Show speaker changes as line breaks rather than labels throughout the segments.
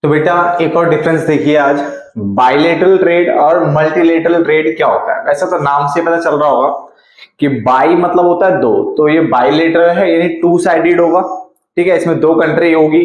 तो बेटा एक और डिफरेंस देखिए आज, बाइलेटरल ट्रेड और मल्टीलेटरल ट्रेड क्या होता है। वैसे तो नाम से पता चल रहा होगा कि बाई मतलब होता है दो, तो ये बाइलेटरल है यानी टू साइडेड होगा, ठीक है, इसमें दो कंट्री होगी।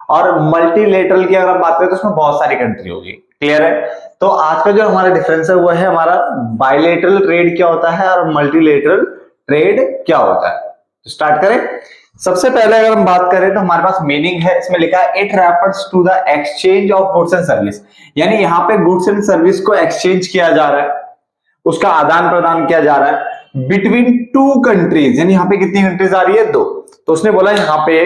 और मल्टीलेटरल की अगर हम बात करें तो उसमें बहुत सारी कंट्री होगी। क्लियर है? तो आज का जो हमारा डिफरेंस है वो है हमारा बाइलेटरल ट्रेड क्या होता है और मल्टीलेटरल ट्रेड क्या होता है। तो स्टार्ट करें। सबसे पहले अगर हम बात करें तो हमारे पास मीनिंग है, इसमें लिखा है it refers to the exchange of goods and service, यानी यहाँ पे गुड्स एंड सर्विस को एक्सचेंज किया जा रहा है, उसका आदान प्रदान किया जा रहा है बिटवीन टू कंट्रीज। यानी यहाँ पे कितनी कंट्रीज आ रही है? दो। तो उसने बोला यहाँ पे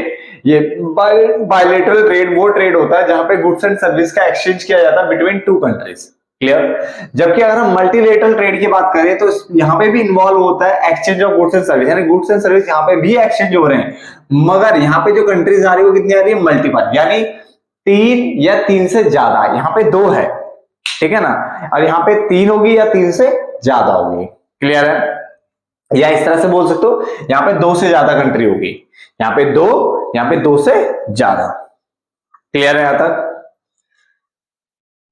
ये बायलेटरल ट्रेड वो ट्रेड होता है जहां पे गुड्स एंड सर्विस का एक्सचेंज किया जाता है बिटवीन टू कंट्रीज। क्लियर? जबकि अगर हम मल्टीलेटरल ट्रेड की बात करें तो यहाँ पे भी इन्वॉल्व होता है exchange of goods and service, यानी गुड्स एंड सर्विस यहाँ पे भी एक्सचेंज हो रहे हैं, मगर यहाँ पे जो कंट्रीज आ रही है वो कितनी आ रही है? मल्टीपल, यानी तीन या तीन से ज्यादा। यहाँ पे दो है, ठीक है ना, और यहाँ पे तीन होगी या तीन से ज्यादा होगी। क्लियर है? या इस तरह से बोल सकते हो, यहाँ पे दो से ज्यादा कंट्री होगी, यहाँ पे दो, यहाँ पे दो से ज्यादा। क्लियर है यहां तक?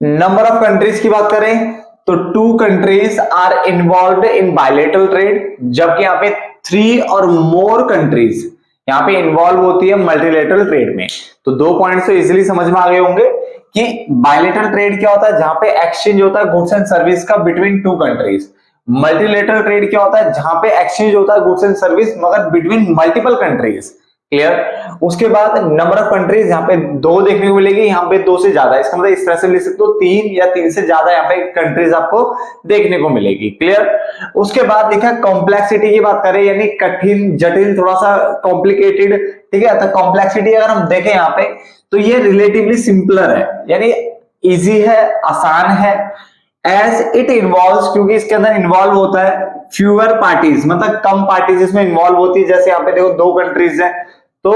नंबर ऑफ कंट्रीज की बात करें तो two countries are involved in bilateral trade, जबकि यहाँ पे थ्री और मोर कंट्रीज यहाँ पे इन्वॉल्व होती है मल्टीलेटरल ट्रेड में। तो दो पॉइंट्स तो इजीली समझ में आ गए होंगे कि बायलेटरल ट्रेड क्या होता है जहां पे एक्सचेंज होता है गुड्स एंड सर्विस का between two countries. Multilateral trade क्या होता है जहां पे एक्सचेंज होता है गुड्स एंड सर्विस मगर बिटवीन मल्टीपल कंट्रीज। क्लियर? उसके बाद नंबर ऑफ कंट्रीज यहाँ पे दो देखने को मिलेगी, यहाँ पे दो से ज्यादा, इसका मतलब इस तरह से लिख सकते हो तीन या तीन से ज्यादा यहाँ पे कंट्रीज आपको देखने को मिलेगी। क्लियर? उसके बाद लिखा कॉम्प्लेक्सिटी की बात करें, यानी कठिन, जटिल, थोड़ा सा कॉम्प्लिकेटेड। ठीक है? तो कॉम्प्लेक्सिटी अगर हम देखें यहाँ पे तो ये रिलेटिवली सिंपलर है, यानी इजी है, आसान है। एज इट इन्वॉल्व, क्योंकि इसके अंदर इन्वॉल्व होता है फ्यूअर पार्टीज, मतलब कम पार्टीज इसमें इन्वॉल्व होती है। जैसे यहाँ पे देखो दो कंट्रीज है तो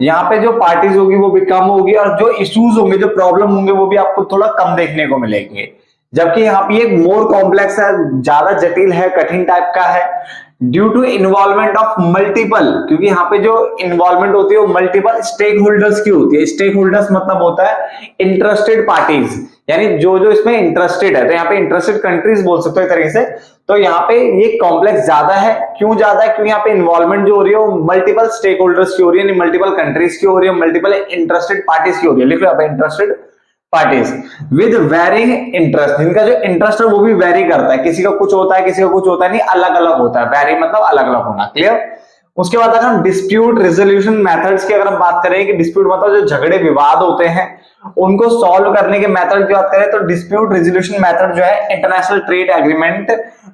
यहाँ पे जो पार्टीज होगी वो भी कम होगी और जो इश्यूज होंगे, जो प्रॉब्लम होंगे वो भी आपको थोड़ा कम देखने को मिलेंगे। जबकि यहाँ पे एक मोर कॉम्प्लेक्स है, ज्यादा जटिल है, कठिन टाइप का है due to involvement of multiple, क्योंकि यहाँ पे जो इन्वॉल्वमेंट होती है वो मल्टीपल स्टेक होल्डर्स की होती है। स्टेक होल्डर्स मतलब होता है इंटरेस्टेड पार्टीज, यानी जो जो इसमें इंटरेस्टेड है। तो यहाँ पे इंटरेस्टेड कंट्रीज बोल सकते हो एक तरीके से। तो यहाँ पे ये कॉम्प्लेक्स ज्यादा है। क्यों ज्यादा है? क्योंकि यहाँ पे इन्वॉल्वमेंट जो हो रही है वो मल्टीपल स्टेक होल्डर्स की हो रही है, मल्टीपल कंट्रीज की हो रही है, मल्टीपल इंटरेस्टेड पार्टीज की हो रही है। लिख लो यहाँ पे interested parties with varying interest, जिनका जो इंटरेस्ट है वो भी वेरी करता है, किसी का कुछ होता है किसी का कुछ होता है, नहीं, अलग अलग होता है। वेरी मतलब अलग अलग होना। क्लियर? उसके बाद अगर हम डिस्प्यूट रेजोल्यूशन मेथड्स की अगर हम बात करें कि डिस्प्यूट मतलब जो झगड़े विवाद होते हैं उनको सॉल्व करने के मेथड की बात करें तो डिस्प्यूट रेजोल्यूशन मेथड जो है इंटरनेशनल ट्रेड एग्रीमेंट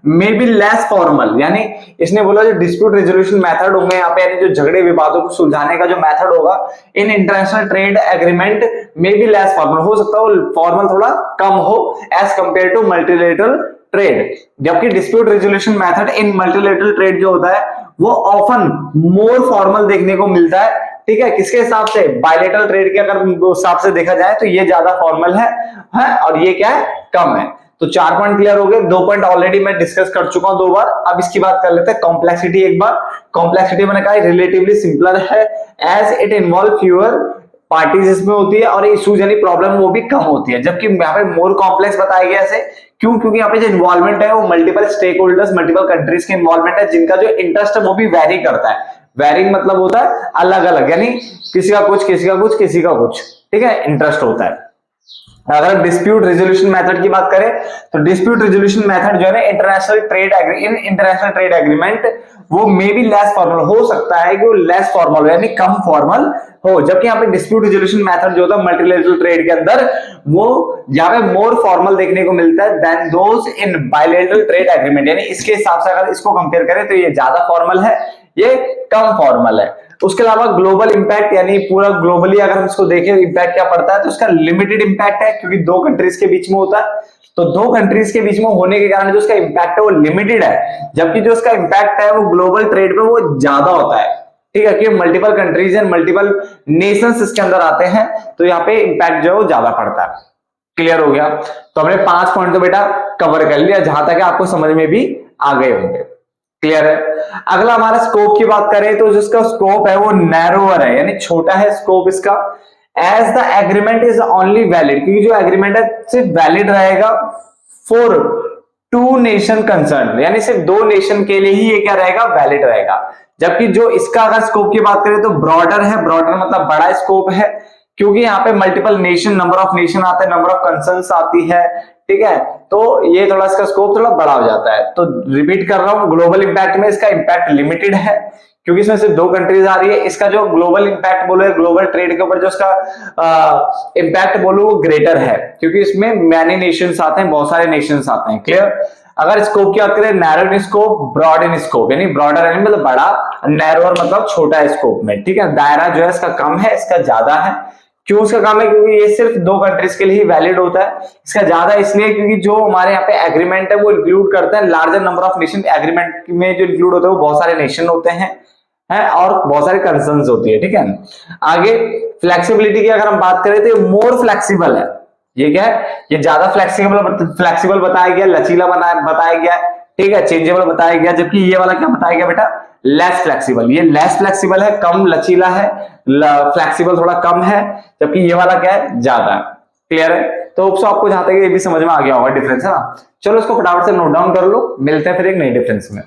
में बी लेस फॉर्मल, यानी इसने बोला जो डिस्प्यूट रेजोल्यूशन मेथड होंगे यहाँ पे, यानी जो झगड़े विवादों को सुलझाने का जो मेथड होगा इन इंटरनेशनल ट्रेड एग्रीमेंट में बी लेस फॉर्मल, हो सकता है फॉर्मल थोड़ा कम हो as compare to multilateral trade. जबकि dispute resolution method in multilateral trade जो होता है वो ऑफन मोर फॉर्मल देखने को मिलता है। ठीक है? किसके हिसाब से? बायलेटरल ट्रेड के अगर हिसाब से देखा जाए तो ये ज्यादा फॉर्मल है और ये क्या है? कम है। तो चार पॉइंट क्लियर हो गए। दो पॉइंट ऑलरेडी मैं डिस्कस कर चुका हूं दो बार, अब इसकी बात कर लेते हैं कॉम्प्लेक्सिटी एक बार। कॉम्प्लेक्सिटी मैंने कहा रिलेटिवली सिंपलर है as it involve fewer parties इसमें होती है और इश्यूज यानी प्रॉब्लम वो भी कम होती है। जबकि यहाँ पे मोर कॉम्प्लेक्स बताया गया ऐसे क्यों? क्योंकि यहाँ पे जो इन्वॉल्वमेंट है वो multiple stakeholders, multiple countries के इन्वॉल्वमेंट है, जिनका जो इंटरेस्ट है वो भी वेरी करता है। वेरिंग मतलब होता है अलग अलग, यानी किसी का कुछ किसी का कुछ किसी का कुछ, ठीक है, इंटरेस्ट होता है। अगर डिस्प्यूट रेजोल्यूशन मेथड की बात करें तो डिस्प्यूट रेजोल्यूशन मेथड जो है ना इंटरनेशनल ट्रेड एग्रीमेंट वो मे बी लेस फॉर्मल, हो सकता है कि वो लेस फॉर्मल हो यानी कम फॉर्मल हो। जबकि यहाँ पे डिस्प्यूट रेजोल्यूशन मेथड जो होता है मल्टीलेटरल ट्रेड के अंदर वो यहाँ पे मोर फॉर्मल देखने को मिलता है than those in bilateral trade agreement, यानी इसके हिसाब से अगर इसको कंपेयर करें तो ये ज्यादा फॉर्मल है, ये कम फॉर्मल है। उसके अलावा ग्लोबल इंपैक्ट, यानी पूरा ग्लोबली अगर हम इसको देखें इंपैक्ट क्या पड़ता है तो उसका लिमिटेड इंपैक्ट है, क्योंकि दो कंट्रीज के बीच में होता है। तो दो कंट्रीज के बीच में होने के कारण जो उसका इंपैक्ट है वो लिमिटेड है, जबकि जो उसका इंपैक्ट है वो ग्लोबल ट्रेड पे वो ज्यादा होता है। ठीक है? कि multiple countries and multiple Nations इसके अंदर आते हैं तो यहाँ पे इंपैक्ट जो है वो ज्यादा पड़ता है। क्लियर हो गया? तो हमने 5 पॉइंट तो बेटा कवर कर लिया, जहां तक आपको समझ में भी आ गए होंगे। क्लियर है? अगला हमारा स्कोप की बात करें तो जिसका स्कोप है वो नैरोअर है, यानी छोटा है स्कोप इसका, as the agreement is only valid, क्योंकि जो एग्रीमेंट है सिर्फ वैलिड रहेगा फॉर टू नेशन कंसर्न, यानी सिर्फ दो नेशन के लिए ही ये क्या रहेगा, वैलिड रहेगा। जबकि जो इसका अगर स्कोप की बात करें तो ब्रॉडर है, ब्रॉडर मतलब बड़ा स्कोप है, क्योंकि यहाँ पे multiple nation, number of nation आते हैं, नंबर ऑफ कंसर्न्स आती है, ठीक है, तो ये थोड़ा इसका स्कोप थोड़ा बड़ा हो जाता है। तो रिपीट कर रहा हूं, ग्लोबल इंपैक्ट में इसका इंपैक्ट लिमिटेड है, क्योंकि इसमें सिर्फ दो कंट्रीज आ रही है। इसका जो ग्लोबल इंपैक्ट बोलो, ग्लोबल ट्रेड के ऊपर जो इसका इंपैक्ट बोलो वो ग्रेटर है, क्योंकि इसमें मैनी नेशंस आते हैं, बहुत सारे नेशंस आते हैं। क्लियर। अगर स्कोप की बात करें, narrow in scope, broad in scope, यानी ब्रॉडर यानी मतलब बड़ा, नैरोअर मतलब छोटा स्कोप में, ठीक है। दायरा जो है इसका कम है, इसका ज्यादा है। क्यों इसका कम है? क्योंकि ये सिर्फ दो कंट्रीज के लिए ही वैलिड होता है। इसका ज्यादा इसलिए क्योंकि जो हमारे यहाँ पे एग्रीमेंट है वो इंक्लूड करते हैं larger number of nation. Agreement में जो इंक्लूड होते हैं वो बहुत सारे नेशन होते हैं और बहुत सारे कंसर्न्स होती है, ठीक है। आगे फ्लेक्सिबिलिटी की अगर हम बात करें तो ये मोर फ्लेक्सिबल है। ये क्या है? ये ज्यादा फ्लेक्सिबल बताया गया, लचीला बताया गया, ठीक है, चेंजेबल बताया गया। जबकि ये वाला क्या बताया गया बेटा? Less flexible. ये लेस फ्लेक्सिबल है, कम लचीला है, फ्लेक्सिबल थोड़ा कम है, जबकि ये वाला क्या है? ज्यादा है। क्लियर है? तो आपको जहां तक ये भी समझ में आ गया होगा डिफरेंस, है ना। चलो इसको फटाफट से नोट डाउन कर लो, मिलते हैं फिर एक नई डिफरेंस में।